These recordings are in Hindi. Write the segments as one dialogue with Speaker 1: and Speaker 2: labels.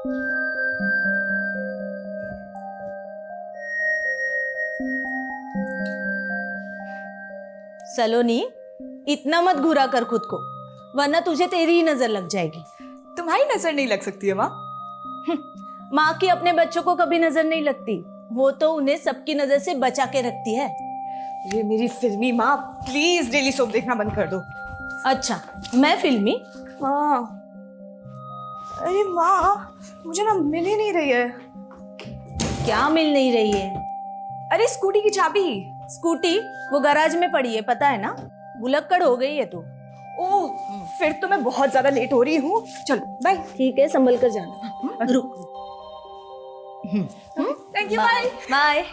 Speaker 1: सलोनी, इतना मत घुरा कर खुद को, वरना तुझे तेरी ही नजर लग जाएगी।
Speaker 2: तुम्हारी नजर नहीं लग सकती है माँ।
Speaker 1: माँ की अपने बच्चों को कभी नजर नहीं लगती, वो तो उन्हें सबकी नजर से बचा के रखती है।
Speaker 2: ये मेरी फिल्मी माँ, प्लीज डेली सोप देखना बंद कर दो।
Speaker 1: अच्छा, मैं फिल्मी?
Speaker 2: हाँ। अरे माँ, मुझे ना मिल ही नहीं रही है।
Speaker 1: क्या मिल नहीं रही है?
Speaker 2: अरे स्कूटी की चाबी।
Speaker 1: स्कूटी वो गैराज में पड़ी है, पता है ना। भुलक्कड़ हो गई है तू।
Speaker 2: ओह, फिर तो मैं बहुत ज्यादा लेट हो रही हूँ। चलो बाय।
Speaker 1: ठीक है, संभल कर जाना। रुक।
Speaker 2: Thank you, bye
Speaker 1: bye.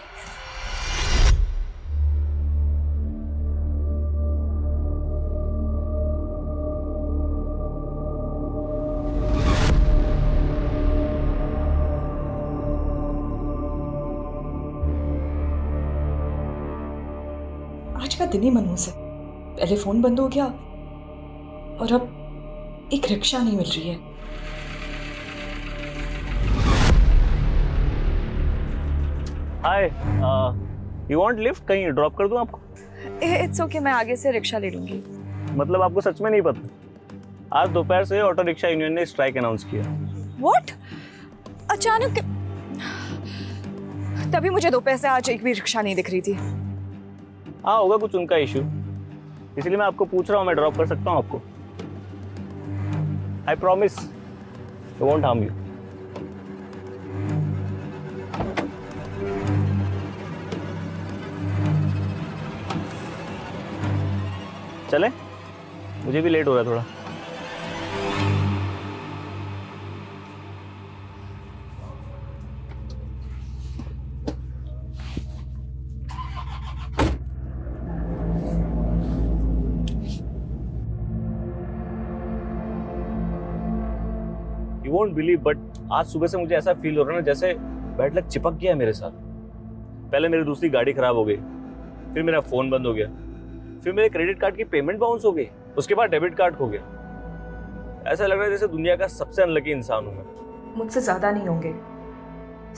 Speaker 2: आज का दिन ही मनहूस है। पहले फोन बंद हो गया और अब एक रिक्शा नहीं मिल रही है।
Speaker 3: हाय, यू वांट लिफ्ट? कहीं ड्रॉप कर दूं आपको?
Speaker 2: इट्स ओके, मैं आगे से रिक्शा ले लूंगी।
Speaker 3: मतलब आपको सच में नहीं पता? आज दोपहर से ऑटो रिक्शा यूनियन ने स्ट्राइक अनाउंस किया।
Speaker 2: व्हाट? अचानक? तभी मुझे दोपहर से आज एक भी रिक्शा नहीं दिख रही थी।
Speaker 3: हाँ, होगा कुछ उनका इशू, इसलिए मैं आपको पूछ रहा हूँ, मैं ड्रॉप कर सकता हूँ आपको? I promise I won't harm you. चले, मुझे भी लेट हो रहा है थोड़ा। You won't believe, but आज सुबह से मुझे ऐसा फील हो रहा है ना जैसे बैड लक चिपक गया है मेरे साथ। पहले मेरी दूसरी गाड़ी खराब हो गई, फिर मेरा फोन बंद हो गया, फिर मेरे क्रेडिट कार्ड की पेमेंट बाउंस हो गई, उसके बाद डेबिट कार्ड खो गया। ऐसा लग रहा है जैसे दुनिया का सबसे अनलकी इंसान हूं मैं।
Speaker 2: मुझसे ज्यादा नहीं होंगे।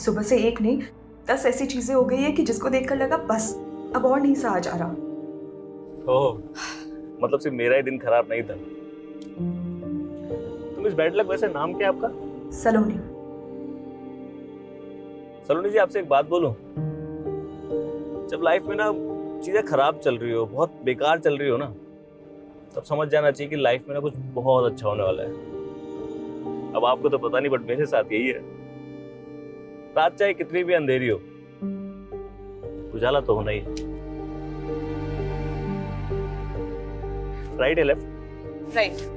Speaker 2: सुबह से एक नहीं 10 ऐसी चीजें हो गई है कि जिसको देखकर लगा बस अब और नहीं सहा जा रहा।
Speaker 3: ओह, मतलब सिर्फ मेरा ही दिन खराब नहीं था। तुम इस बैड लक, वैसे नाम क्या है आपका?
Speaker 2: सलोनी।
Speaker 3: सलोनी जी, आपसे एक बात बोलूं? जब लाइफ में ना चीजें खराब चल रही हो, बहुत बेकार चल रही हो ना, तब समझ जाना चाहिए कि लाइफ में ना कुछ बहुत अच्छा होने वाला है। अब आपको तो पता नहीं, बट मेरे साथ यही है। रात चाहे कितनी भी अंधेरी हो, उजाला तो होना ही है। राइट है लेफ्ट?
Speaker 2: राइट।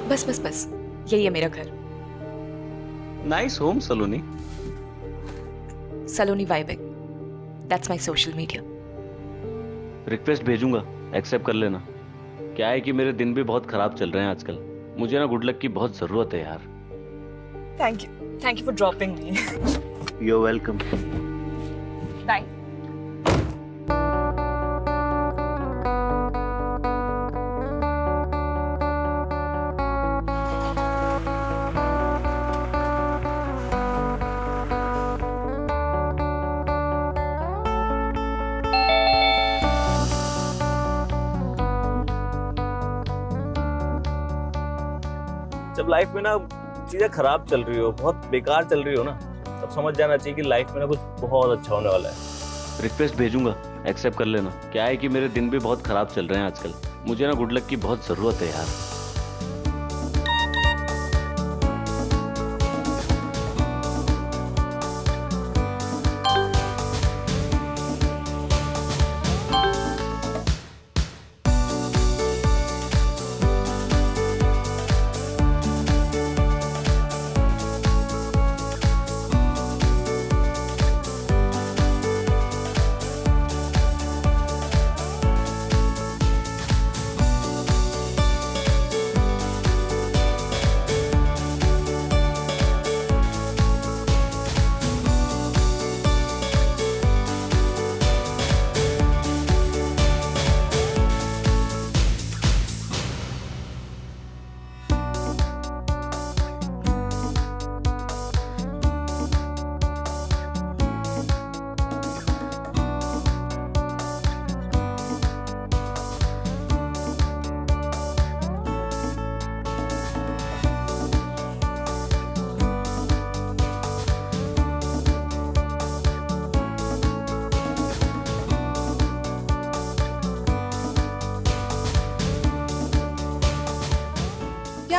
Speaker 2: बस बस बस, यही है मेरा घर।
Speaker 3: Nice home Saloni.
Speaker 2: सलोनी वाइबेक, that's my social media.
Speaker 3: Request भेजूंगा, एक्सेप्ट कर लेना। क्या है कि मेरे दिन भी बहुत खराब चल रहे हैं आजकल, मुझे ना गुड लक की बहुत जरूरत है यार।
Speaker 2: Thank you for dropping me.
Speaker 3: You are welcome.
Speaker 2: Bye.
Speaker 3: जब लाइफ में ना चीजें खराब चल रही हो, बहुत बेकार चल रही हो ना, तब समझ जाना चाहिए कि लाइफ में ना कुछ बहुत अच्छा होने वाला है। रिक्वेस्ट भेजूंगा, एक्सेप्ट कर लेना। क्या है कि मेरे दिन भी बहुत खराब चल रहे हैं आजकल, मुझे ना गुड लक की बहुत जरूरत है यार।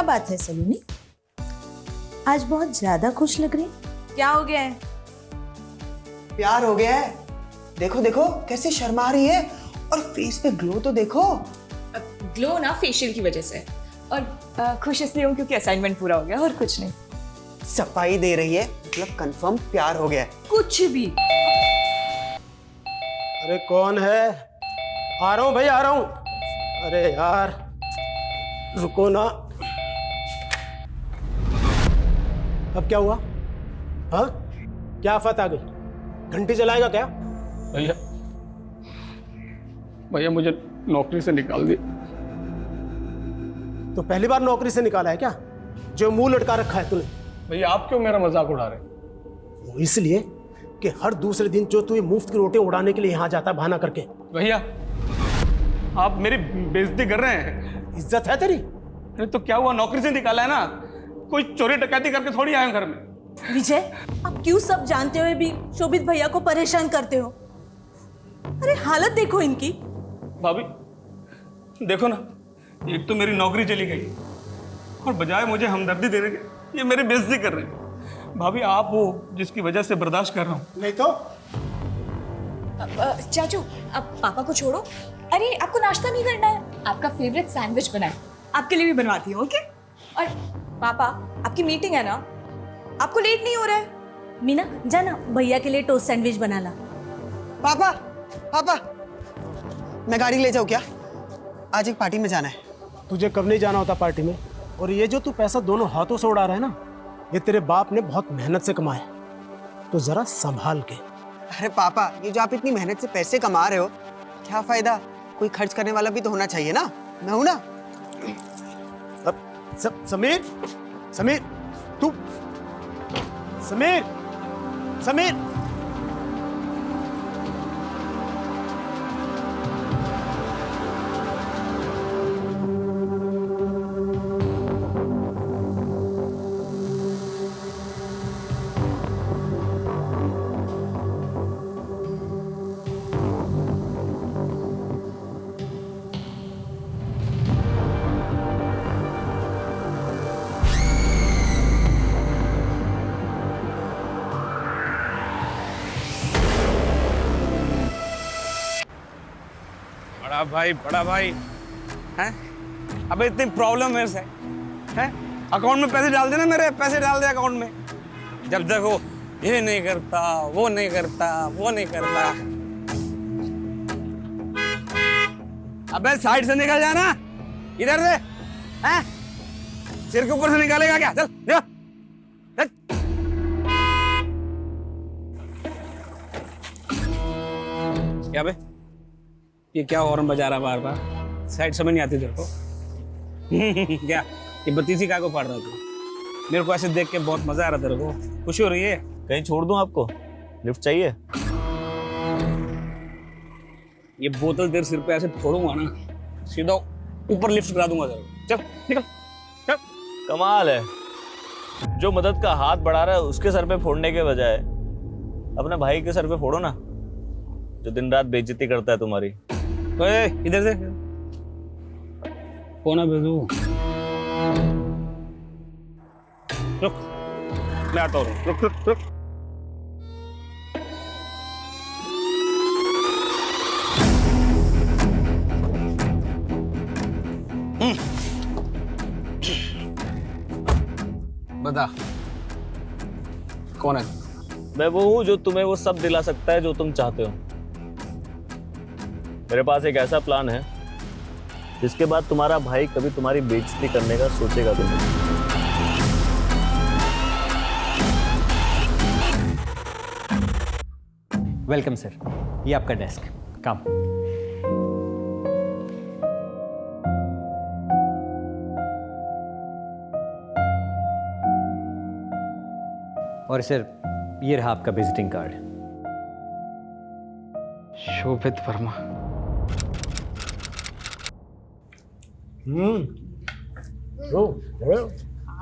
Speaker 1: क्या बात है सलोनी, आज बहुत ज्यादा खुश लग रही, क्या हो गया है?
Speaker 4: प्यार हो गया है। देखो देखो कैसे शर्मा रही है, और फेस पे ग्लो तो देखो।
Speaker 2: ग्लो ना फेशियल की वजह से, और खुश इसलिए हूँ क्योंकि असाइनमेंट पूरा हो गया, और कुछ नहीं।
Speaker 4: सफाई दे रही है, मतलब कंफर्म प्यार हो गया है।
Speaker 2: कुछ भी।
Speaker 5: अरे कौन है? आ रहा हूँ भाई, आ रहा हूँ। अरे यार रुको ना। अब क्या हुआ? हाँ, क्या आफत आ गई? घंटी चलाएगा क्या?
Speaker 6: भैया भैया मुझे नौकरी से निकाल दिया।
Speaker 5: तो पहली बार नौकरी से निकाला है क्या, जो मुंह लटका रखा है तूने?
Speaker 6: भैया आप क्यों मेरा मजाक उड़ा रहे हैं?
Speaker 5: वो इसलिए कि हर दूसरे दिन जो तू ये मुफ्त की रोटियां उड़ाने के लिए यहाँ जाता है बहाना करके।
Speaker 6: भैया आप मेरी बेइज्जती कर रहे हैं।
Speaker 5: इज्जत है तेरी?
Speaker 6: अरे तो क्या हुआ, नौकरी से निकाला है ना, कोई चोरी डकैती करके थोड़ी आए घर में।
Speaker 1: विजय, आप क्यों सब जानते हुए भी शोभित भैया को परेशान करते हो? अरे हालत देखो इनकी।
Speaker 6: भाभी देखो ना, एक तो मेरी नौकरी चली गई और बजाय मुझे हमदर्दी देने के ये मेरी बेइज्जती कर रहे हैं। भाभी आप हो जिसकी वजह से बर्दाश्त कर रहा हूँ।
Speaker 5: नहीं तो
Speaker 2: चाचू अब पापा को छोड़ो। अरे आपको नाश्ता नहीं करना है? आपका फेवरेट सैंडविच बनाए, आपके लिए भी बनवाती हूँ। ओके। और पापा आपकी मीटिंग है ना, आपको लेट नहीं हो रहा है?
Speaker 1: मीना जाना भैया के लिए टोस्ट सैंडविच बना ला।
Speaker 4: पापा पापा, मैं गाड़ी ले जाऊँ क्या? आज एक पार्टी में जाना है।
Speaker 5: तुझे कब नहीं जाना होता पार्टी में? और ये जो तू पैसा दोनों हाथों से उड़ा रहा है ना, ये तेरे बाप ने बहुत मेहनत से कमाया, तो जरा संभाल के।
Speaker 4: अरे पापा, ये जो आप इतनी मेहनत से पैसे कमा रहे हो, क्या फायदा? कोई खर्च करने वाला भी तो होना चाहिए ना। मैं हूं ना।
Speaker 5: अब समीर, समीर तू, समीर, समीर।
Speaker 6: बड़ा भाई हैं? अबे इतनी प्रॉब्लम है से हैं? अकाउंट में पैसे डाल देना, मेरे पैसे डाल दे अकाउंट में। जब देखो ये नहीं करता, वो नहीं करता, वो नहीं करता। अबे साइड से निकल जाना, इधर से हैं? सिर के ऊपर से निकालेगा क्या? चल जा, चल। क्या बे, ये क्या हॉर्न बजा रहा बार बार? साइड समझ नहीं आती तेरे को? क्या ये बत्तीसी काय को फाड़ रहा तू? मेरे को ऐसे देख के बहुत मजा आ रहा तेरे को? खुशी हो रही है?
Speaker 3: कहीं छोड़ दूं आपको? लिफ्ट चाहिए?
Speaker 6: ये बोतल तेरे सिर पे ऐसे फोड़ूंगा ना, सीधा ऊपर लिफ्ट करा दूंगा तेरे को। चल निकल चल।
Speaker 3: कमाल है, जो मदद का हाथ बढ़ा रहा है उसके सर पे फोड़ने के बजाय अपने भाई के सर पे फोड़ो ना, जो दिन रात बेइज्जती करता है तुम्हारी।
Speaker 6: ओए इधर से कौन है बेजू? रुक, मैं आता हूँ। रुक रुक रुक। बता कौन है?
Speaker 3: मैं वो हूँ जो तुम्हें वो सब दिला सकता है जो तुम चाहते हो। मेरे पास एक ऐसा प्लान है जिसके बाद तुम्हारा भाई कभी तुम्हारी बेइज्जती करने का सोचेगा भी नहीं।
Speaker 7: वेलकम सर, ये आपका डेस्क। काम। और सर ये रहा आपका विजिटिंग कार्ड।
Speaker 6: शोभित वर्मा।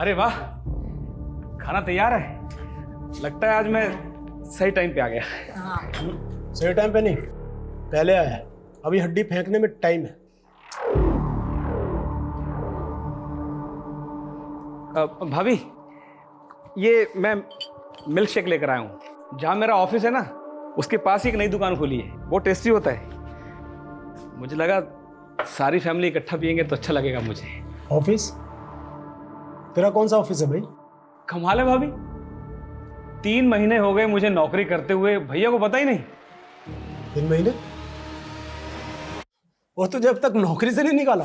Speaker 6: अरे वाह, खाना तैयार है। लगता है आज मैं सही टाइम पे आ गया।
Speaker 5: सही टाइम पे नहीं, पहले आया है। अभी हड्डी फेंकने में टाइम है।
Speaker 6: भाभी, ये मैं मिल्क शेक लेकर आया हूँ। जहाँ मेरा ऑफिस है ना, उसके पास ही एक नई दुकान खुली है, बहुत टेस्टी होता है। मुझे लगा सारी फैमिली इकट्ठा पियेंगे तो अच्छा लगेगा मुझे।
Speaker 5: ऑफिस? तेरा कौन सा ऑफिस है भाई?
Speaker 6: कमाल है भाभी, 3 महीने हो गए मुझे नौकरी करते हुए, भैया को पता ही नहीं।
Speaker 5: 3 महीने? और तुझे अब तक नौकरी से नहीं निकाला?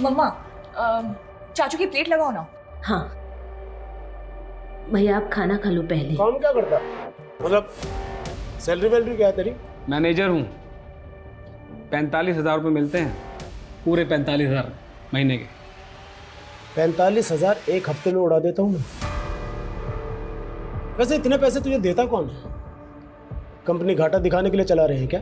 Speaker 2: मम्मा, चाचू की प्लेट लगाओ ना।
Speaker 1: हाँ भैया, आप खाना खा लो पहले।
Speaker 5: काम क्या करता? मतलब सैलरी वैलरी क्या है तेरी?
Speaker 6: मैनेजर हूँ, 45,000 रुपये मिलते हैं, पूरे 45,000 महीने के।
Speaker 5: 45,000 एक हफ्ते में उड़ा देता हूँ मैं। वैसे इतने पैसे तुझे देता कौन है? कंपनी घाटा दिखाने के लिए चला रहे हैं क्या?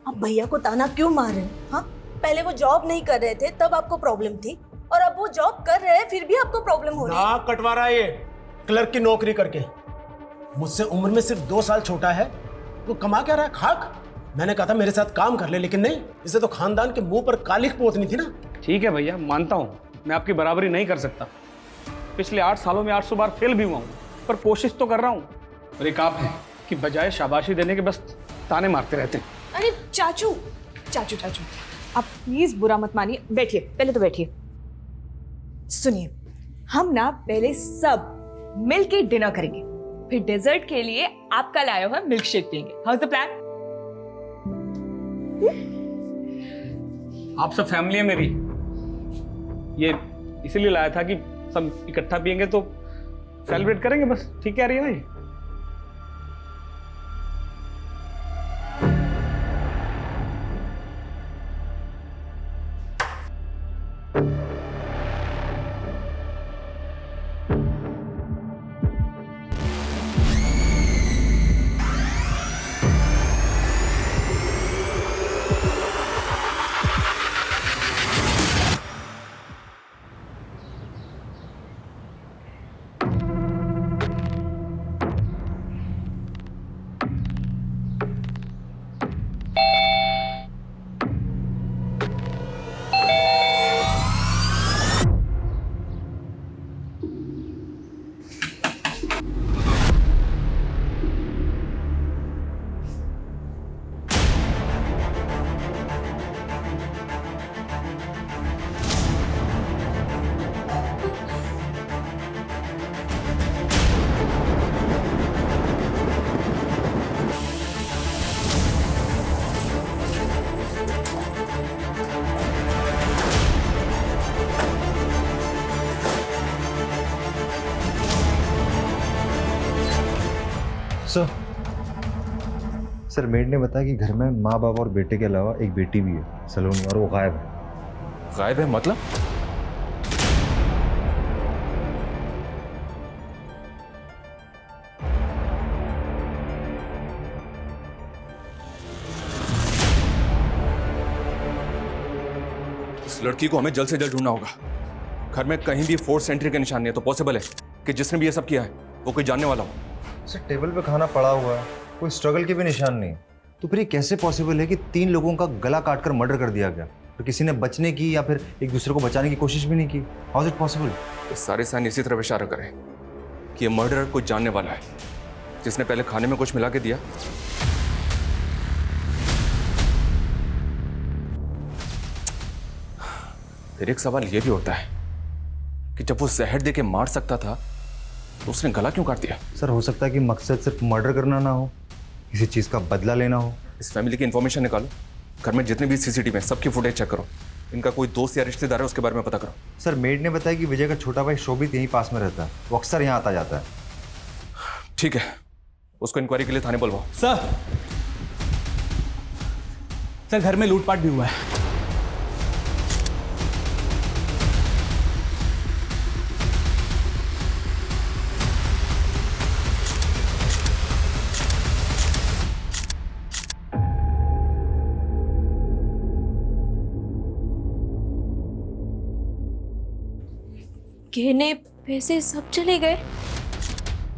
Speaker 1: अब भैया को ताना क्यों मार रहे हैं? हाँ, पहले वो जॉब नहीं कर रहे थे तब आपको प्रॉब्लम थी, और अब वो जॉब कर रहे हैं फिर भी आपको प्रॉब्लम हो रही है।
Speaker 5: नाक कटवा रहा है ये, क्लर्क की नौकरी करके। मुझसे उम्र में सिर्फ 2 साल छोटा है, वो कमा क्या रहा है? खाक। मैंने कहा था मेरे साथ काम कर ले, लेकिन नहीं, इसे तो खानदान के मुंह पर कालिख पोतनी थी ना।
Speaker 6: ठीक है भैया, मानता हूँ मैं आपकी बराबरी नहीं कर सकता। पिछले 8 सालों में 800 बार फेल भी हुआ हूँ, पर कोशिश तो कर रहा हूँ। और एक आप है कि बजाय शाबाशी देने के बस ताने मारते रहते हैं।
Speaker 2: अरे चाचू चाचू चाचू, आप प्लीज बुरा मत मानिए, बैठिए, पहले तो बैठिए। सुनिए, हम ना पहले सब मिल के डिनर करेंगे, फिर डेजर्ट के लिए आपका लाया हुआ मिल्क शेक पियेंगे। How is the plan?
Speaker 6: आप सब फैमिली है मेरी, ये इसीलिए लाया था कि सब इकट्ठा पियेंगे तो सेलिब्रेट करेंगे, बस। ठीक कह रही है ना ये?
Speaker 8: सर मेड ने बताया कि घर में माँ बाप और बेटे के अलावा एक बेटी भी है, सलोनी, और वो गायब है।
Speaker 9: गायब है मतलब? इस लड़की को हमें जल्द से जल्द ढूंढना होगा। घर में कहीं भी फोर्स एंट्री के निशान नहीं है, तो पॉसिबल है कि जिसने भी ये सब किया है वो कोई जानने वाला हो।
Speaker 8: सर टेबल पे खाना पड़ा हुआ है, कोई स्ट्रगल के भी निशान नहीं, तो फिर ये कैसे पॉसिबल है कि 3 लोगों का गला काटकर मर्डर कर दिया गया, तो किसी ने बचने की या फिर एक दूसरे को बचाने की कोशिश भी नहीं की? How is it possible?
Speaker 9: ये सारे साइन इसी तरफ इशारा करें कि ये मर्डरर कुछ जानने वाला है, जिसने पहले खाने में कुछ मिला के दिया। फिर एक सवाल ये भी होता है कि जब वो जहर दे के मार सकता था तो उसने गला क्यों काट दिया?
Speaker 8: सर हो सकता है कि मकसद सिर्फ मर्डर करना ना हो, किसी चीज़ का बदला लेना हो।
Speaker 9: इस फैमिली की इन्फॉर्मेशन निकालो, घर में जितने भी सीसीटीवी हैं सबकी फुटेज चेक करो, इनका कोई दोस्त या रिश्तेदार है उसके बारे में पता करो।
Speaker 8: सर मेड ने बताया कि विजय का छोटा भाई शोभित यहीं पास में रहता है, वो अक्सर यहाँ आता जाता है।
Speaker 9: ठीक है, उसको इंक्वायरी के लिए थाने बुलवाओ।
Speaker 10: सर घर में लूटपाट भी हुआ है।
Speaker 2: गहने पैसे सब चले गए।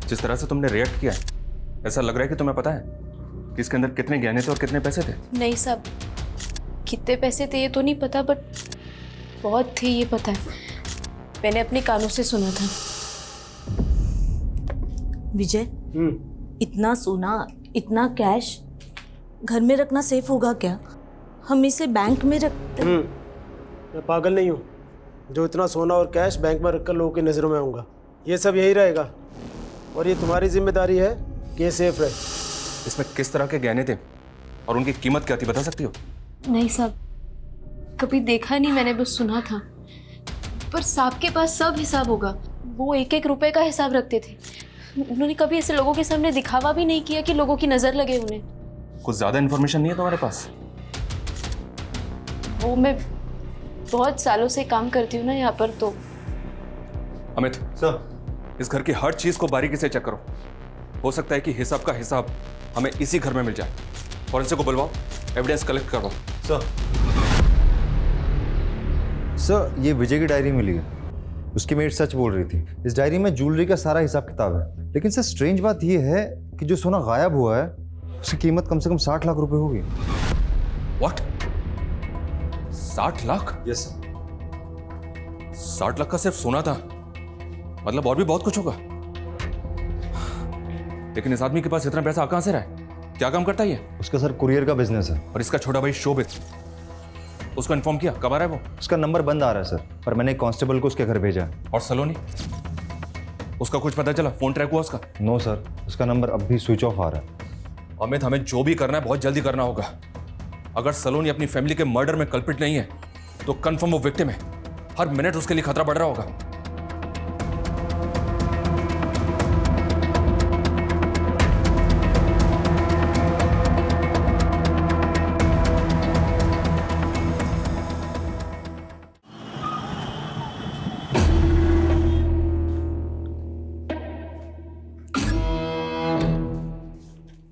Speaker 9: जिस तरह से तुमने रिएक्ट किया है, ऐसा लग रहा है कि तुम्हें पता है कि इसके अंदर कितने गहने थे और कितने पैसे थे।
Speaker 2: नहीं साहब, कितने पैसे थे ये तो नहीं पता, बट
Speaker 11: बहुत थे ये पता है, मैंने अपने कानों से सुना था।
Speaker 1: विजय, इतना सोना, इतना कैश घर में रखना सेफ होगा क्या? हम इसे बैंक में रखते।
Speaker 5: मैं पागल नहीं हूँ जो इतना सोना और कैश बैंक में रखकर लोगों की नज़रों में आऊँगा। ये सब यही रहेगा और ये तुम्हारी जिम्मेदारी है कि ये सेफ रहे।
Speaker 9: इसमें किस तरह के गहने थे और उनकी कीमत क्या थी, बता सकती हो?
Speaker 11: नहीं साहब, कभी देखा नहीं, मैंने बस सुना था। पर साहब के पास सब हिसाब होगा, वो एक एक रुपए का हिसाब रखते थे। उन्होंने कभी ऐसे लोगों के सामने दिखावा भी नहीं किया कि लोगों की नजर लगे उन्हें।
Speaker 9: कुछ ज्यादा इन्फॉर्मेशन नहीं है तुम्हारे पास?
Speaker 11: वो मैं बहुत सालों से काम करती हूँ ना यहाँ पर, तो।
Speaker 9: अमित सर, इस घर की हर चीज को बारीकी से चेक करो। हो सकता है कि हिसाब का हिसाब हमें इसी घर में मिल जाए। फॉरेंसिक को बुलवाओ, एविडेंस कलेक्ट करवाओ।
Speaker 8: सर, ये विजय की डायरी मिली है। उसकी मेट सच बोल रही थी। इस डायरी में ज्वेलरी का सारा हिसाब किताब है। लेकिन सर, स्ट्रेंज बात ये है कि जो सोना गायब हुआ है उसकी कीमत कम से कम 60 लाख रुपए होगी।
Speaker 9: What? 60 lakh?
Speaker 8: Yes sir.
Speaker 9: 60 lakh का सिर्फ सोना था, मतलब और भी बहुत कुछ होगा। लेकिन इस आदमी के पास इतना पैसा कहां से रहा है? क्या काम करता है ये?
Speaker 8: उसका सर कुरियर का बिजनेस है।
Speaker 9: और इसका छोटा भाई शोभित, उसको इन्फॉर्म किया? कब आ रहा है वो?
Speaker 8: उसका नंबर बंद आ रहा है सर, पर मैंने एक कांस्टेबल को उसके घर भेजा है।
Speaker 9: और सलोनी, उसका कुछ पता चला? फोन ट्रैक हुआ उसका?
Speaker 8: नो सर, उसका नंबर अब भी स्विच ऑफ आ रहा है।
Speaker 9: अमित, हमें जो भी करना है बहुत जल्दी करना होगा। अगर सलोनी अपनी फैमिली के मर्डर में कल्प्रिट नहीं है तो कंफर्म वो विक्टिम है। हर मिनट उसके लिए खतरा बढ़ रहा होगा।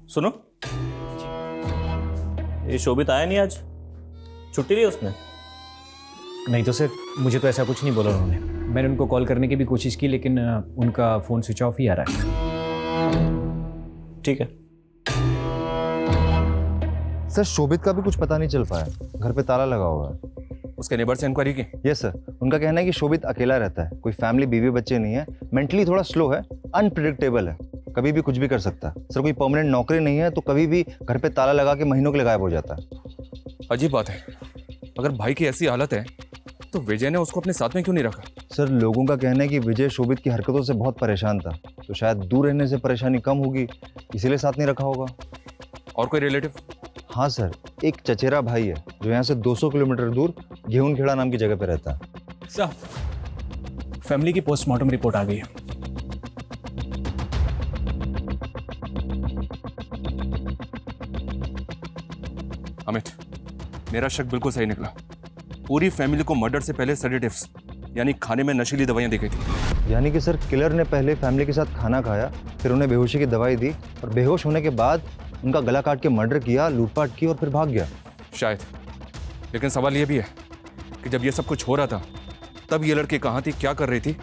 Speaker 3: सुनो, ये शोभित आया नहीं आज? छुट्टी ली उसने?
Speaker 10: नहीं तो सर, मुझे तो ऐसा कुछ नहीं बोला उन्होंने। मैंने उनको कॉल करने की भी कोशिश की, लेकिन उनका फ़ोन स्विच ऑफ ही आ रहा है।
Speaker 3: ठीक है
Speaker 8: सर, शोभित का भी कुछ पता नहीं चल पाया। घर पे ताला लगा हुआ है।
Speaker 9: उसके नेबर से इंक्वायरी की?
Speaker 8: यस सर, उनका कहना है कि शोभित अकेला रहता है, कोई फैमिली, बीवी बच्चे नहीं है, मेंटली थोड़ा स्लो है, अनप्रिडिक्टेबल है, कभी भी कुछ भी कर सकता है। सर, कोई परमानेंट नौकरी नहीं है, तो कभी भी घर पे ताला लगा के महीनों के लिए गायब हो जाता है।
Speaker 9: अजीब बात है। अगर भाई की ऐसी हालत है तो विजय ने उसको अपने साथ में क्यों नहीं रखा?
Speaker 8: सर, लोगों का कहना है कि विजय शोभित की हरकतों से बहुत परेशान था, तो शायद दूर रहने से परेशानी कम होगी, इसीलिए साथ नहीं रखा होगा।
Speaker 9: और कोई रिलेटिव?
Speaker 8: हाँ सर, एक चचेरा भाई है जो यहाँ से 200 किलोमीटर दूर गेहूंखेड़ा नाम की जगह पे रहता है।
Speaker 10: सर, फैमिली की पोस्टमार्टम रिपोर्ट आ गई है।
Speaker 9: अमित, मेरा शक बिल्कुल सही निकला। पूरी फैमिली को मर्डर से पहले सेडेटिव्स यानी खाने में नशीली दवाइयां दी गई थी।
Speaker 8: यानी कि सर, किलर ने पहले फैमिली के साथ खाना खाया, फिर उन्हें बेहोशी की दवाई दी और बेहोश होने के बाद उनका गला काट के मर्डर किया, लूटपाट की और फिर भाग गया।
Speaker 9: शायद। लेकिन सवाल यह भी है कि जब ये सब कुछ हो रहा था तब ये लड़की कहाँ थी, क्या कर रही थी,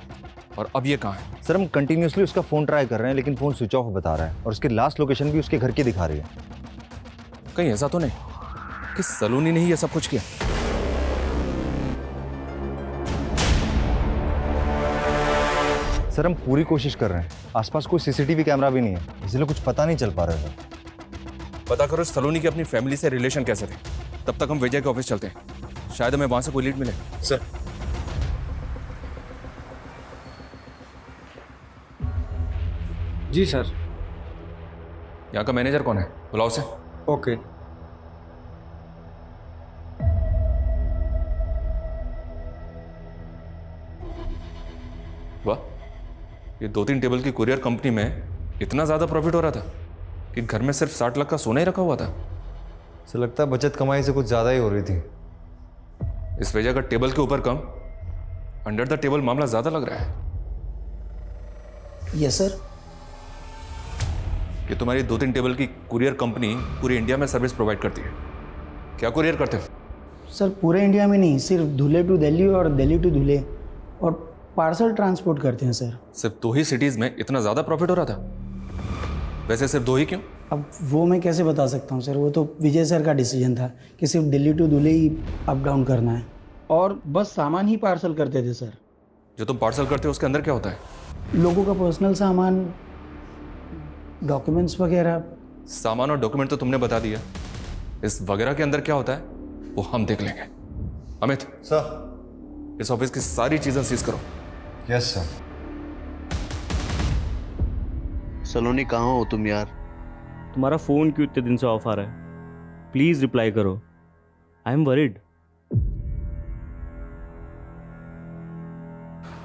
Speaker 9: और अब ये कहाँ है?
Speaker 8: सर, हम कंटिन्यूसली उसका फ़ोन ट्राई कर रहे हैं, लेकिन फ़ोन स्विच ऑफ बता रहा है और उसकी लास्ट लोकेशन भी उसके घर की दिखा रही है।
Speaker 9: कहीं ऐसा तो नहीं कि सलोनी ने ही ये सब कुछ किया?
Speaker 8: सर, हम पूरी कोशिश कर रहे हैं। आसपास कोई सीसीटीवी कैमरा भी नहीं है, इसलिए कुछ पता नहीं चल पा रहा है।
Speaker 9: पता करो सलोनी की अपनी फैमिली से रिलेशन कैसे थे। तब तक हम विजय के ऑफिस चलते हैं, शायद हमें वहां से कोई लीड मिले।
Speaker 8: सर,
Speaker 7: जी सर।
Speaker 9: यहाँ का मैनेजर कौन है? बुलाओ से।
Speaker 7: ओके।
Speaker 9: वाह, ये 2-3 टेबल की कुरियर कंपनी में इतना ज्यादा प्रॉफिट हो रहा था कि घर में सिर्फ 60 लाख का सोना ही रखा हुआ था।
Speaker 8: सर, लगता है बचत कमाई से कुछ ज़्यादा ही हो रही थी।
Speaker 9: इस वजह का टेबल के ऊपर कम, अंडर द टेबल मामला ज्यादा लग रहा है।
Speaker 12: Yes sir.
Speaker 9: कि तुम्हारी 2-3 टेबल की कुरियर कंपनी पूरी इंडिया में सर्विस प्रोवाइड करती है। क्या कुरियर करते हो?
Speaker 12: सर, पूरे इंडिया में नहीं, सिर्फ धुले टू दिल्ली और दिल्ली टू धुले, और पार्सल ट्रांसपोर्ट करते हैं सर।
Speaker 9: सिर्फ 2 ही सिटीज में इतना ज्यादा प्रॉफिट हो रहा था? वैसे सिर्फ 2 ही क्यों?
Speaker 12: अब वो मैं कैसे बता सकता हूँ सर, वो तो विजय सर का डिसीजन था कि सिर्फ दिल्ली टू धुले ही अप डाउन करना है। और बस सामान ही पार्सल करते थे सर।
Speaker 9: जो तुम पार्सल करते हो उसके अंदर क्या होता है?
Speaker 12: लोगों का पर्सनल सामान, डॉक्यूमेंट्स वगैरह।
Speaker 9: सामान और डॉक्यूमेंट तो तुमने बता दिया, इस वगैरह के अंदर क्या होता है वो हम देख लेंगे। अमित
Speaker 8: सर।
Speaker 9: इस ऑफिस की सारी चीजें सीज करो।
Speaker 8: Yes sir.
Speaker 13: सलोनी कहाँ हो तुम यार?
Speaker 3: तुम्हारा फोन क्यों इतने दिन से ऑफ आ रहा है? प्लीज रिप्लाई करो, आई एम वरीड।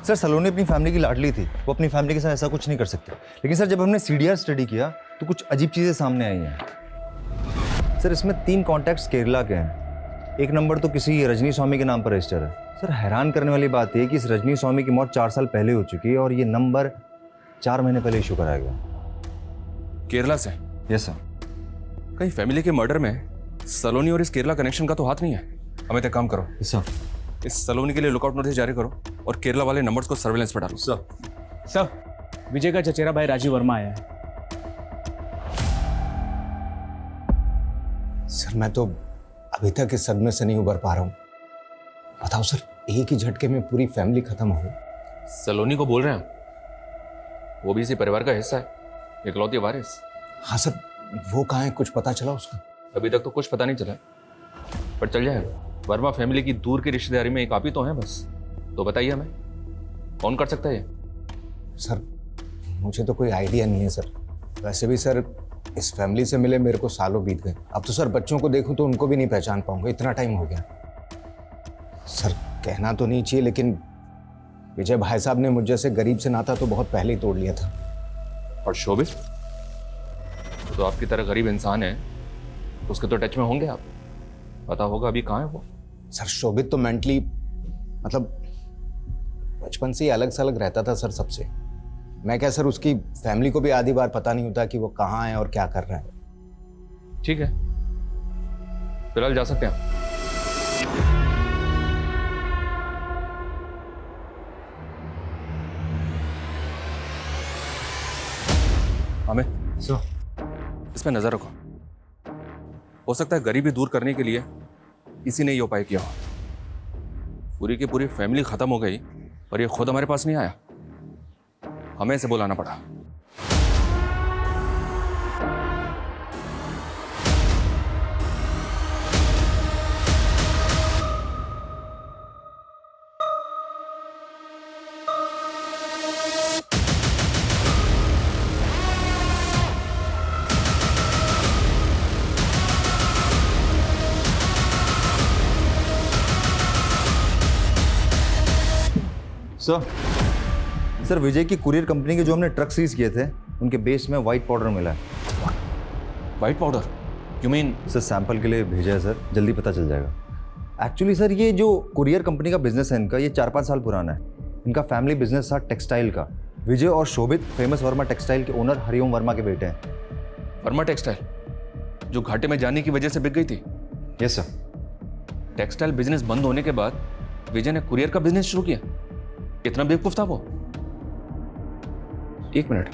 Speaker 8: सर सलोनी अपनी फैमिली की लाडली थी, वो अपनी फैमिली के साथ ऐसा कुछ नहीं कर सकते। लेकिन सर जब हमने सीडीआर स्टडी किया तो कुछ अजीब चीज़ें सामने आई हैं। सर इसमें 3 कॉन्टैक्ट्स केरला के हैं, एक नंबर तो किसी रजनी स्वामी के नाम पर रजिस्टर है। सर हैरान करने वाली बात यह है कि इस रजनी स्वामी की मौत 4 साल पहले हो चुकी है और ये नंबर 4 महीने पहले इशू कराया गया।
Speaker 9: केरला से?
Speaker 8: Yes sir.
Speaker 9: कहीं फैमिली के मर्डर में सलोनी और इस केरला कनेक्शन का तो हाथ नहीं है? हमें एक काम करो
Speaker 8: सर,
Speaker 9: इस सलोनी के लिए लुकआउट नोटिस जारी करो और केरला वाले नंबर्स को सर्वेलेंस पर डालो।
Speaker 10: सर विजय का चचेरा भाई राजीव वर्मा आया है।
Speaker 5: सर मैं तो अभी तक इस सदमे से नहीं उबर पा रहा हूँ। बताओ सर, एक ही झटके में पूरी फैमिली खत्म हो गई।
Speaker 9: सलोनी को बोल रहे हैं, वो भी इसी परिवार का हिस्सा है, इकलौती वारिस।
Speaker 5: हाँ सर, वो कहाँ है, कुछ पता चला उसका?
Speaker 9: अभी तक तो कुछ पता नहीं चला, पर चल जाएगा। वर्मा फैमिली की दूर की रिश्तेदारी में एक आप ही तो हैं बस। तो बताइए हमें कौन कर सकता है ये?
Speaker 5: सर मुझे तो कोई आइडिया नहीं है सर। वैसे भी सर इस फैमिली से मिले मेरे को सालों बीत गए। अब तो सर बच्चों को देखूं तो उनको भी नहीं पहचान पाऊंगा, इतना टाइम हो गया। सर कहना तो नहीं चाहिए लेकिन विजय भाई साहब ने मुझ जैसे गरीब से नाता तो बहुत पहले ही तोड़ लिया था।
Speaker 9: और शोभित तो आपकी तरह गरीब इंसान है, उसके तो टच में होंगे आप, पता होगा अभी कहाँ है वो।
Speaker 5: सर शोभित तो मेंटली मतलब बचपन से ही अलग से अलग रहता था सर सबसे। मैं क्या सर, उसकी फैमिली को भी आधी बार पता नहीं होता कि वो कहाँ है और क्या कर रहा है।
Speaker 9: ठीक है, फिलहाल जा सकते हैं। हमें इस पे नजर रखो, हो सकता है गरीबी दूर करने के लिए इसी ने ये उपाय किया हो। पूरी की पूरी फैमिली खत्म हो गई और ये खुद हमारे पास नहीं आया, हमें इसे बुलाना पड़ा।
Speaker 8: सर विजय की कुरियर कंपनी के जो हमने ट्रक सीज किए थे उनके बेस में व्हाइट पाउडर मिला है।
Speaker 9: White powder? You mean?
Speaker 8: Sir sample के लिए भेजा है सर, जल्दी पता चल जाएगा। एक्चुअली सर ये जो कुरियर कंपनी का बिजनेस है इनका, ये 4-5 साल पुराना है। इनका फैमिली बिजनेस था टेक्सटाइल का। विजय और शोभित फेमस वर्मा टेक्सटाइल के ओनर हरिओम वर्मा के बेटे हैं।
Speaker 9: वर्मा टेक्सटाइल जो घाटे में जाने की वजह से बिक गई थी?
Speaker 8: Yes sir.
Speaker 9: टेक्सटाइल बिजनेस बंद होने के बाद विजय ने कुरियर का बिजनेस शुरू किया। इतना बेवकूफ था वो? एक मिनट,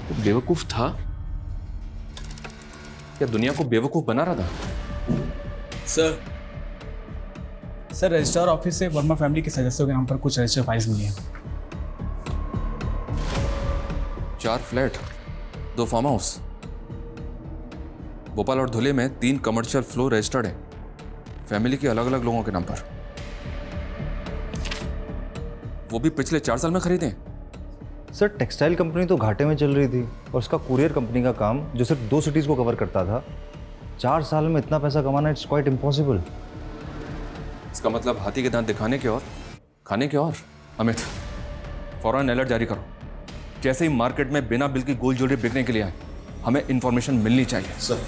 Speaker 9: वो बेवकूफ था या दुनिया को बेवकूफ बना रहा था?
Speaker 10: सर रजिस्ट्रार ऑफिस से वर्मा फैमिली के सदस्यों के नाम पर कुछ रजिस्टर फाइल्स मिली हैं।
Speaker 9: 4 फ्लैट, 2 फार्म हाउस, भोपाल और धुले में 3 कमर्शियल फ्लोर रजिस्टर्ड है, फैमिली के अलग अलग लोगों के नाम पर। वो भी पिछले 4 साल में खरीदे।
Speaker 8: सर टेक्सटाइल कंपनी तो घाटे में चल रही थी और उसका कुरियर कंपनी का काम जो सिर्फ 2 सिटीज़ को कवर करता था, 4 साल में इतना पैसा कमाना इट्स क्वाइट इम्पॉसिबल।
Speaker 9: इसका मतलब हाथी के दांत दिखाने के और खाने के और। अमित फौरन अलर्ट जारी करो, जैसे ही मार्केट में बिना बिल की गोल्ड ज्वेलरी बिकने के लिए आए हमें इंफॉर्मेशन मिलनी चाहिए।
Speaker 5: सर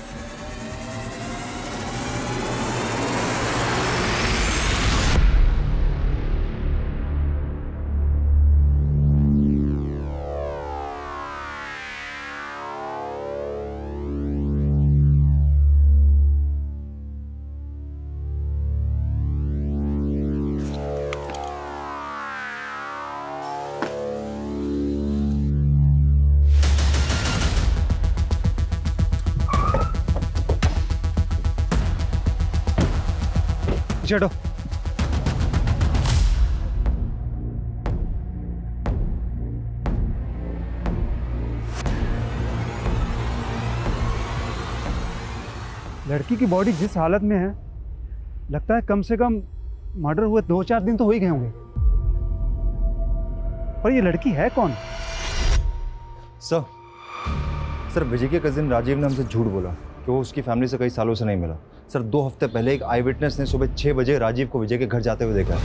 Speaker 8: पीछे हटो।
Speaker 14: लड़की की बॉडी जिस हालत में है, लगता है कम से कम मर्डर हुए 2-4 दिन तो हो ही गए होंगे। पर ये लड़की है कौन?
Speaker 8: सर विजय के कजिन राजीव ने हमसे झूठ बोला कि वो उसकी फैमिली से कई सालों से नहीं मिला। सर 2 हफ्ते पहले एक आई विटनेस ने सुबह 6 बजे राजीव को विजय के घर जाते हुए देखा है।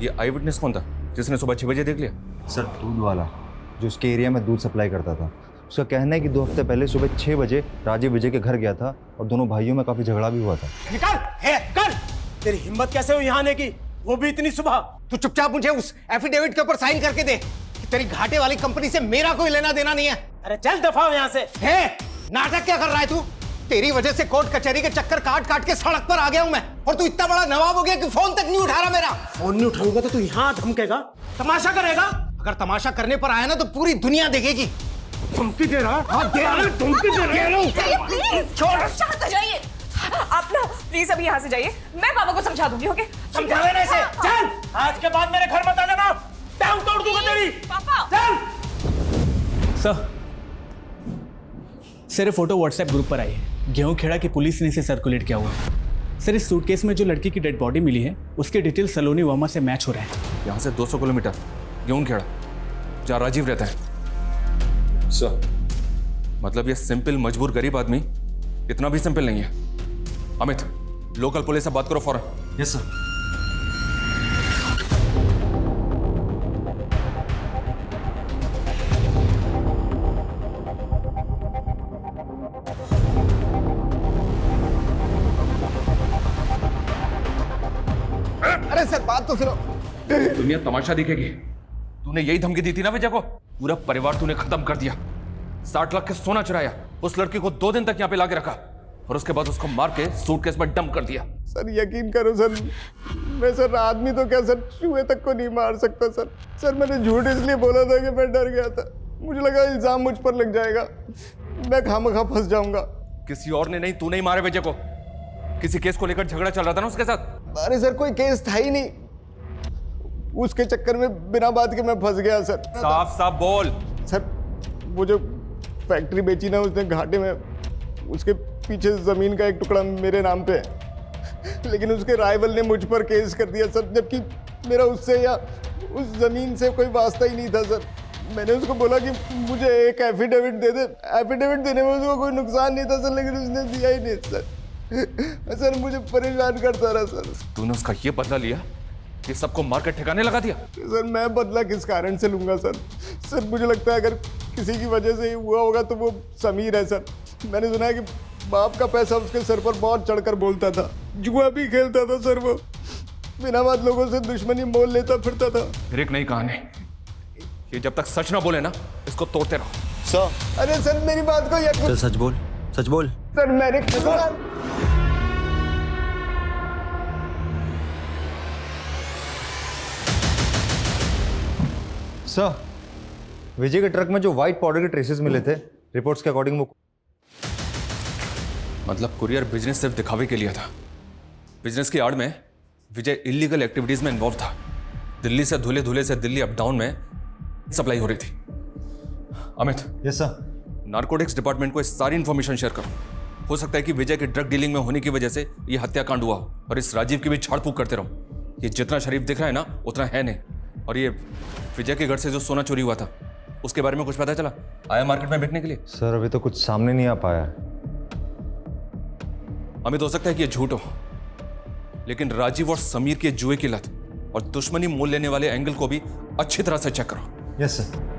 Speaker 9: ये आई विटनेस कौन था जिसने सुबह 6 बजे देख लिया?
Speaker 8: सर दूध वाला जो उसके एरिया में दूध सप्लाई करता था। उसका कहना है कि 2 हफ्ते पहले सुबह 6 बजे राजीव विजय के घर गया था और दोनों भाइयों में काफी झगड़ा भी हुआ था।
Speaker 5: निकाल है कर। तेरी हिम्मत कैसे हुई यहाँ आने की, वो भी इतनी सुबह?
Speaker 4: तू चुपचाप मुझे उस एफिडेविट के ऊपर साइन करके दे कि तेरी घाटे वाली कंपनी से मेरा कोई लेना देना नहीं है।
Speaker 5: अरे चल दफा हो यहाँ से।
Speaker 4: है नाटक क्या कर रहा है तू? तेरी वजह से कोर्ट कचहरी के चक्कर काट काट के सड़क पर आ गया हूं मैं, और तू इतना बड़ा नवाब हो गया कि फोन तक नहीं उठा रहा मेरा।
Speaker 5: फोन नहीं उठाऊंगा तो तू यहाँ धमकेगा, तमाशा करेगा?
Speaker 4: अगर तमाशा करने पर आया ना तो पूरी दुनिया देखेगी।
Speaker 5: धमकी दे रहा?
Speaker 4: हाँ दे रहा, धमकी दे रहा हूं।
Speaker 2: छोड़, शांत हो जाइए। आप ना प्लीज अभी यहाँ से जाइए, मैं पापा को समझा दूंगी। ओके?
Speaker 5: समझा लेने से चल, आज के बाद मेरे घर मत आ जाना, टांग तोड़ दूंगा तेरी।
Speaker 2: पापा
Speaker 15: सर ये फोटो व्हाट्सएप ग्रुप पर आई है। गेहूं खेड़ा की पुलिस ने इसे सर्कुलेट किया हुआ है। सर इस सूटकेस में जो लड़की की डेड बॉडी मिली है उसके डिटेल सलोनी वर्मा से मैच हो रहे हैं।
Speaker 9: यहाँ से 200 किलोमीटर गेहूं खेड़ा जहाँ राजीव रहता है। सर मतलब ये सिंपल मजबूर गरीब आदमी इतना भी सिंपल नहीं है। अमित लोकल पुलिस से बात करो फौरन।
Speaker 8: Yes sir.
Speaker 4: अरे सर बात तो सुनो।
Speaker 9: दुनिया तमाशा दिखेगी। तूने यही धमकी दी थी ना विजय को? पूरा परिवार तूने खत्म कर दिया। 60 लाख के सोना चुराया, उस लड़की को 2 दिन तक यहाँ पे लाके रखा और उसके बाद उसको मार के सूटकेस में डंप कर दिया।
Speaker 16: सर यकीन करो सर, मैं सर आदमी तो क्या सर चूहे तक को नहीं मार सकता सर। सर मैंने झूठ इसलिए बोला था कि मैं डर गया था, मुझे लगा इल्जाम मुझ पर लग जाएगा, मैं खामखा फंस जाऊंगा।
Speaker 9: किसी और ने नहीं, तू नहीं मारे विजय को। किसी केस को लेकर झगड़ा चल रहा था ना उसके साथ?
Speaker 16: अरे सर कोई केस था ही नहीं, उसके चक्कर में बिना बात के मैं फंस गया सर।
Speaker 9: साफ साफ बोल।
Speaker 16: सर वो जो फैक्ट्री बेची ना उसने घाटे में, उसके पीछे जमीन का एक टुकड़ा मेरे नाम पे है, लेकिन उसके राइवल ने मुझ पर केस कर दिया सर, जबकि मेरा उससे या उस जमीन से कोई वास्ता ही नहीं था सर। मैंने उसको बोला कि मुझे एक एफिडेविट दे दे, एफिडेविट देने में उसको कोई नुकसान नहीं था सर, लेकिन उसने दिया ही नहीं सर। सर मुझे परेशान करता रहा सर।
Speaker 9: तूने उसका ये बदला लिया, ये सबको मार कर ठिकाने लगा दिया?
Speaker 16: सर मैं बदला किस कारण से लूंगा सर? सर मुझे लगता है अगर किसी की वजह से ही हुआ होगा तो वो समीर है सर। मैंने सुना है कि बाप का पैसा उसके सर पर बहुत चढ़कर बोलता था, जुआ भी खेलता था सर, वो बिना बात लोगों से दुश्मनी मोल लेता फिरता था।
Speaker 9: फिर एक नई कहानी, ये जब तक सच ना बोले ना इसको तोड़ते रहो।
Speaker 16: सर अरे सर मेरी बात को यकीन।
Speaker 8: चल सच बोल, सच बोल।
Speaker 16: सर मैंने
Speaker 8: सर विजय के ट्रक में जो व्हाइट पाउडर के ट्रेसेस मिले थे, रिपोर्ट्स के अकॉर्डिंग वो
Speaker 9: मतलब कुरियर बिजनेस सिर्फ दिखावे के लिए था। बिजनेस की आड़ में विजय इलीगल एक्टिविटीज में इन्वॉल्व था। दिल्ली से धुले धुले से दिल्ली अप डाउन में सप्लाई हो रही थी। Amit.
Speaker 8: Yes sir.
Speaker 9: Narcotics department को इस सारी इंफॉर्मेशन शेयर करो। हो सकता है कि विजय के ड्रग डीलिंग में होने की वजह से ये हत्याकांड हुआ हो, और इस राजीव की भी झाड़ फूक करते रहो। ये जितना शरीफ दिख रहा है ना उतना है नहीं। और ये विजय के घर से जो सोना चोरी हुआ था उसके बारे में कुछ पता चला? आया मार्केट में बिकने के लिए?
Speaker 8: सर अभी तो कुछ सामने नहीं आ पाया।
Speaker 9: अमित हो सकता है कि ये झूठ हो, लेकिन राजीव और समीर के जुए की लत और दुश्मनी मोल लेने वाले एंगल को भी अच्छी तरह से चेक करो।
Speaker 8: Yes sir.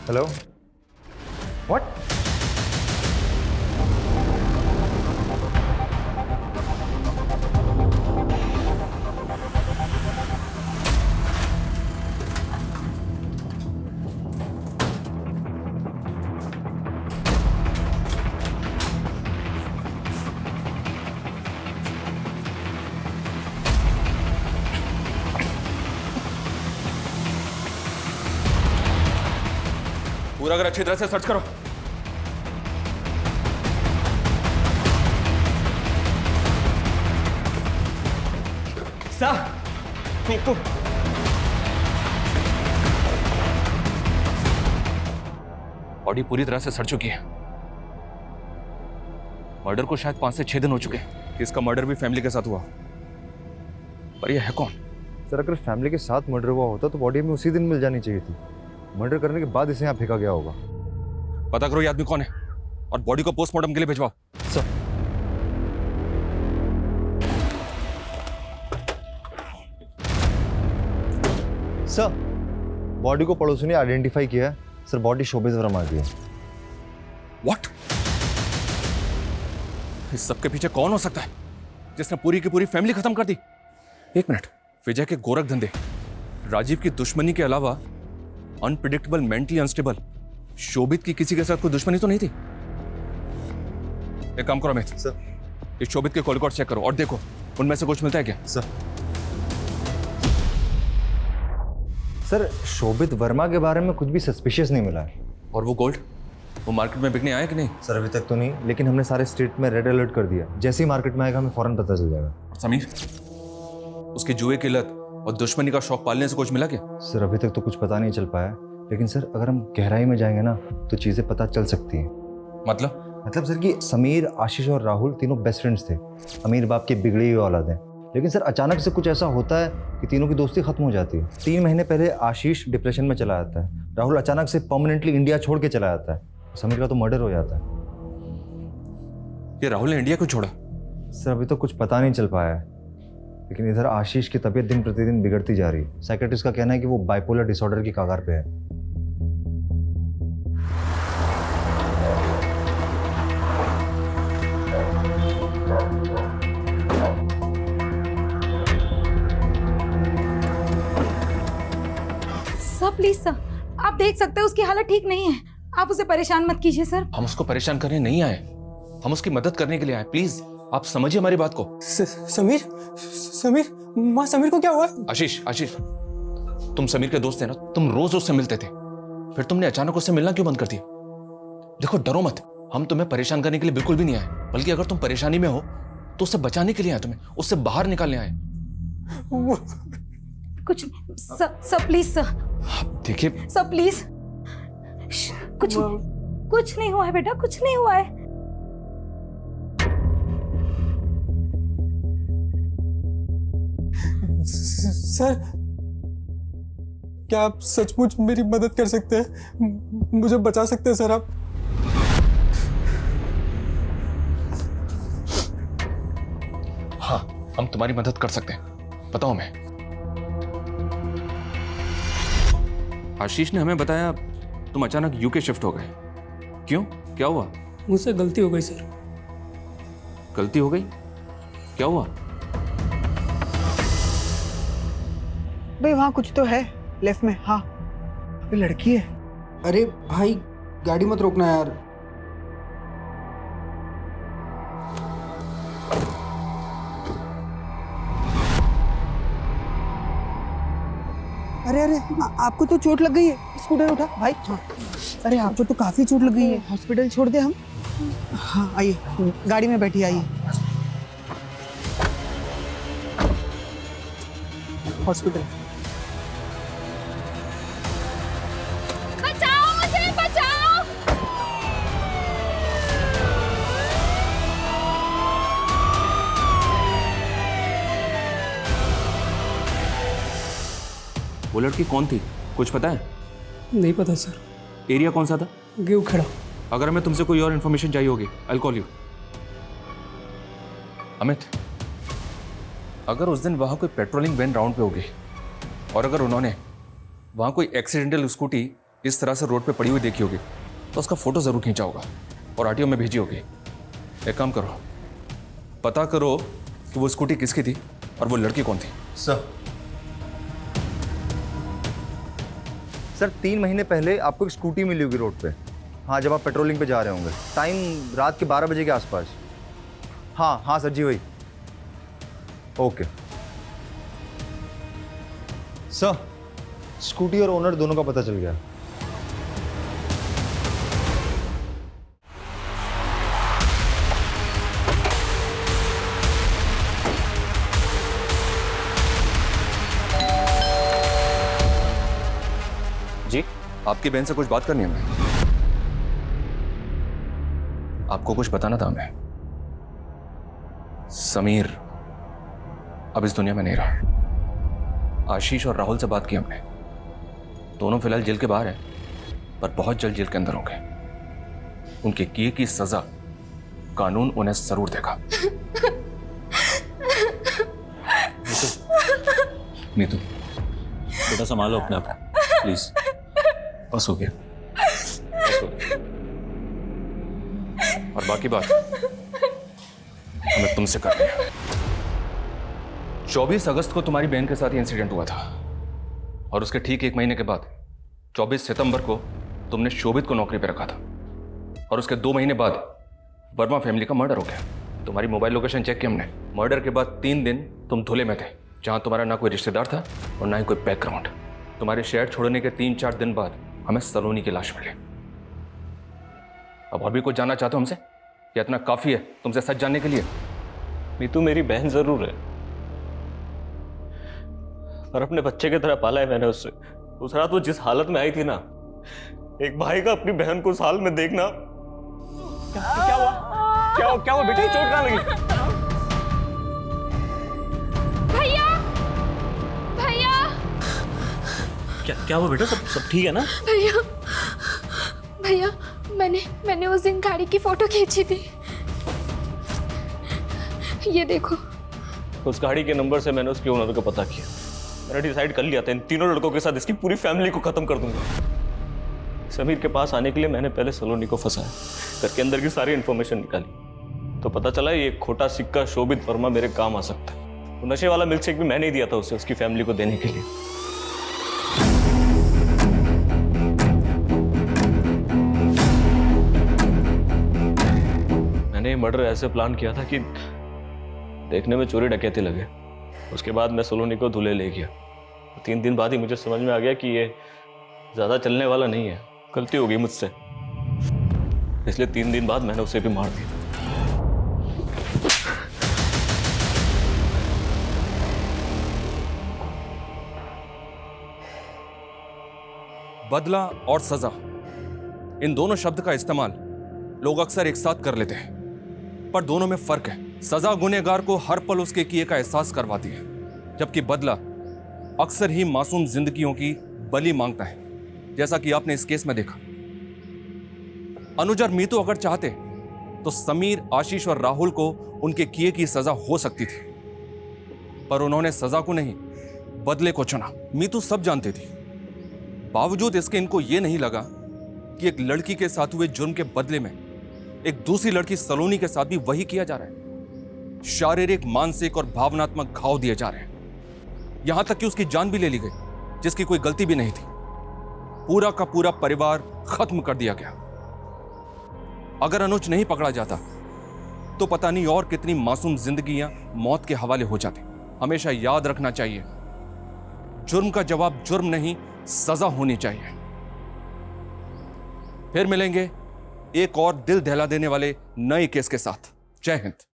Speaker 8: Hello what?
Speaker 9: पूरा अगर अच्छी तरह से सर्च करो। बॉडी पूरी तरह से सड़ चुकी है। मर्डर को शायद 5 से 6 दिन हो चुके हैं। इसका मर्डर भी फैमिली के साथ हुआ, पर यह है कौन?
Speaker 8: सर अगर फैमिली के साथ मर्डर हुआ होता तो बॉडी हमें उसी दिन मिल जानी चाहिए थी। मर्डर करने के बाद इसे यहाँ फेंका गया होगा।
Speaker 9: पता करो ये आदमी कौन है और बॉडी को पोस्टमार्टम के लिए भिजवाओ।
Speaker 8: सर सर बॉडी को पड़ोसी ने आइडेंटिफाई किया है। सर बॉडी शोभित वर्मा की है।
Speaker 9: व्हाट? इस सबके पीछे कौन हो सकता है जिसने पूरी की पूरी फैमिली खत्म कर दी? एक मिनट, विजय के गोरख धंधे, राजीव की दुश्मनी के अलावा अनप्रिडिक्टेबल, मेंटली अनस्टेबल शोभित की किसी के साथ कोई दुश्मनी तो नहीं थी? एक काम करो अमित,
Speaker 8: सर
Speaker 9: इस शोभित के कॉल रिकॉर्ड चेक करो और देखो उनमें से कुछ मिलता है क्या?
Speaker 8: सर शोभित वर्मा के बारे में कुछ भी सस्पिशियस नहीं मिला है।
Speaker 9: और वो गोल्ड, वो मार्केट में बिकने आया कि नहीं?
Speaker 8: सर अभी तक तो नहीं, लेकिन हमने सारे स्टेट में रेड अलर्ट कर दिया। जैसे ही मार्केट में आएगा हमें फौरन पता चल जाएगा।
Speaker 9: और समीर, उसकी जुए की लत और दुश्मनी का शौक पालने से कुछ मिला क्या?
Speaker 8: सर अभी तक तो कुछ पता नहीं चल पाया, लेकिन सर अगर हम गहराई में जाएंगे ना तो चीजें पता चल सकती हैं।
Speaker 9: मतलब
Speaker 8: सर कि समीर, आशीष और राहुल तीनों बेस्ट फ्रेंड्स थे। अमीर बाप की बिगड़ी हुई औलाद है, लेकिन सर अचानक से कुछ ऐसा होता है कि तीनों की दोस्ती खत्म हो जाती है। 3 महीने पहले आशीष डिप्रेशन में चला जाता है, राहुल अचानक से परमानेंटली इंडिया छोड़ के चला जाता है, समीर का तो मर्डर हो जाता है।
Speaker 9: ये राहुल ने इंडिया क्यों छोड़ा?
Speaker 8: सर अभी तो कुछ पता नहीं चल पाया है, लेकिन इधर आशीष की तबीयत दिन प्रतिदिन बिगड़ती जा रही है। साइकेट्रिस्ट का कहना है कि वो बाइपोलर डिसऑर्डर की कगार पे है।
Speaker 17: सर प्लीज सर, आप देख सकते हैं उसकी हालत ठीक नहीं है। आप उसे परेशान मत कीजिए सर।
Speaker 9: हम उसको परेशान करने नहीं आए, हम उसकी मदद करने के लिए आए। प्लीज आप समझिए हमारी बात को।
Speaker 18: समीर, माँ समीर को क्या हुआ?
Speaker 9: आशीष, तुम समीर के दोस्त थे ना, तुम रोज उससे मिलते थे, फिर तुमने अचानक उससे मिलना क्यों बंद कर दिया? देखो डरो मत, हम तुम्हें परेशान करने के लिए बिल्कुल भी नहीं आए, बल्कि अगर तुम परेशानी में हो तो उसे बचाने के लिए आए, तुम्हें उससे बाहर निकालने आए।
Speaker 17: कुछ सर प्लीज सर।
Speaker 9: देखिए
Speaker 17: सर प्लीज, कुछ नहीं हुआ है बेटा, कुछ नहीं हुआ है।
Speaker 18: सर क्या आप सचमुच मेरी मदद कर सकते हैं? मुझे बचा सकते हैं सर आप?
Speaker 9: हाँ, हम तुम्हारी मदद कर सकते हैं, बताओ हमें। आशीष ने हमें बताया तुम अचानक यूके शिफ्ट हो गए। क्यों, क्या हुआ?
Speaker 18: मुझसे गलती हो गई सर।
Speaker 9: गलती हो गई? क्या हुआ?
Speaker 19: भाई वहाँ कुछ तो है लेफ्ट में। हाँ अभी लड़की है।
Speaker 12: अरे भाई गाड़ी मत रोकना यार। अरे अरे आपको तो चोट लग गई है, स्कूटर उठा भाई। हाँ अरे आपको तो काफी चोट लग गई है, हॉस्पिटल छोड़ दे हम? हाँ आइए, गाड़ी में बैठिए, आइए हॉस्पिटल।
Speaker 17: बचाओ मुझे, बचाओ।
Speaker 9: वो लड़की कौन थी, कुछ पता है?
Speaker 18: नहीं पता सर।
Speaker 9: एरिया कौन सा था?
Speaker 18: गेहूं खेड़ा।
Speaker 9: अगर हमें तुमसे कोई और इन्फॉर्मेशन चाहिए होगी, आई कॉल यू। अमित, अगर उस दिन वहां कोई पेट्रोलिंग वैन राउंड पे होगी और अगर उन्होंने वहां कोई एक्सीडेंटल स्कूटी इस तरह से रोड पे पड़ी हुई देखी होगी तो उसका फोटो जरूर खींचा होगा और आरटीओ में भेजी होगी। एक काम करो, पता करो कि वो स्कूटी किसकी थी और वो लड़की कौन थी।
Speaker 8: सर 3 महीने पहले आपको एक स्कूटी मिली होगी रोड पे। हाँ, जब आप पेट्रोलिंग पे जा रहे होंगे, टाइम रात के 12 बजे के आसपास। हाँ सर जी वही। ओके सर, स्कूटी और ओनर दोनों का पता चल गया।
Speaker 9: आपकी बहन से कुछ बात करनी है हमें। आपको कुछ बताना था हमें। समीर अब इस दुनिया में नहीं रहा। आशीष और राहुल से बात की हमने। दोनों फिलहाल जेल के बाहर हैं, पर बहुत जल्द जेल के अंदर होंगे। उनके किए की सजा कानून उन्हें जरूर देगा। नीतू,
Speaker 3: बेटा संभालो अपने आप को, प्लीज। बस हो गया, बस हो गया।
Speaker 9: और बाकी बात हमें तुमसे करनी है। 24 अगस्त को तुम्हारी बहन के साथ ही इंसिडेंट हुआ था, और उसके ठीक 1 महीने के बाद 24 सितंबर को तुमने शोभित को नौकरी पर रखा था, और उसके 2 महीने बाद वर्मा फैमिली का मर्डर हो गया। तुम्हारी मोबाइल लोकेशन चेक की हमने। मर्डर के बाद 3 दिन तुम धुले में थे, जहां तुम्हारा ना कोई रिश्तेदार था और ना ही कोई बैकग्राउंड। तुम्हारे शहर छोड़ने के 3-4 दिन बाद हमें सलोनी की लाश मिली। अब और भी कुछ जानना चाहते हो हमसे, या इतना काफी है तुमसे सच जानने के लिए?
Speaker 3: मीतू मेरी बहन जरूर है, और अपने बच्चे की तरह पाला है मैंने उससे। उस रात वो जिस हालत में आई थी ना, एक भाई का अपनी बहन को उस हाल में देखना। क्या हुआ? क्या हुआ बेटे? चोट कहाँ लगी?
Speaker 11: भैया, भैया,
Speaker 3: क्या हुआ बेटा? सब ठीक है ना?
Speaker 11: भैया, भैया, मैंने उस दिन गाड़ी की फोटो खींची थी, ये देखो।
Speaker 3: उस गाड़ी के नंबर से मैंने उसके ओनर को पता किया। मैंने डिसाइड कर लिया था इन तीनों लड़कों के साथ इसकी पूरी फैमिली को खत्म कर दूंगा। समीर के पास आने के लिए मैंने पहले सलोनी को फंसाया, घर के अंदर की सारी इंफॉर्मेशन निकाली, तो पता चला ये खोटा सिक्का शोभित वर्मा मेरे काम आ सकता है। तो नशे वाला मिल्कशेक भी मैंने ही दिया था उसे, उसकी फैमिली को देने के लिए। मैंने ये मर्डर ऐसे प्लान किया था कि देखने में चोरी डकैती लगे। उसके बाद मैं सलोनी को धुले ले गया। 3 दिन बाद ही मुझे समझ में आ गया कि ये ज्यादा चलने वाला नहीं है, गलती हो गई मुझसे, इसलिए 3 दिन बाद मैंने उसे भी मार दिया।
Speaker 9: बदला और सजा, इन दोनों शब्द का इस्तेमाल लोग अक्सर एक साथ कर लेते हैं, पर दोनों में फर्क है। सजा गुनहगार को हर पल उसके किए का एहसास करवाती है, जबकि बदला अक्सर ही मासूम जिंदगियों की बलि मांगता है, जैसा कि आपने इस केस में देखा। अनुज और मीतू अगर चाहते तो समीर, आशीष और राहुल को उनके किए की सजा हो सकती थी, पर उन्होंने सजा को नहीं, बदले को चुना। मीतू सब जानती थी, बावजूद इसके इनको यह नहीं लगा कि एक लड़की के साथ हुए जुर्म के बदले में एक दूसरी लड़की सलोनी के साथ भी वही किया जा रहा है। शारीरिक, मानसिक और भावनात्मक घाव दिए जा रहे हैं, यहां तक कि उसकी जान भी ले ली गई, जिसकी कोई गलती भी नहीं थी। पूरा का पूरा परिवार खत्म कर दिया गया। अगर अनुज नहीं पकड़ा जाता तो पता नहीं और कितनी मासूम जिंदगियां मौत के हवाले हो जाती। हमेशा याद रखना चाहिए, जुर्म का जवाब जुर्म नहीं, सजा होनी चाहिए। फिर मिलेंगे एक और दिल दहला देने वाले नए केस के साथ। जय हिंद।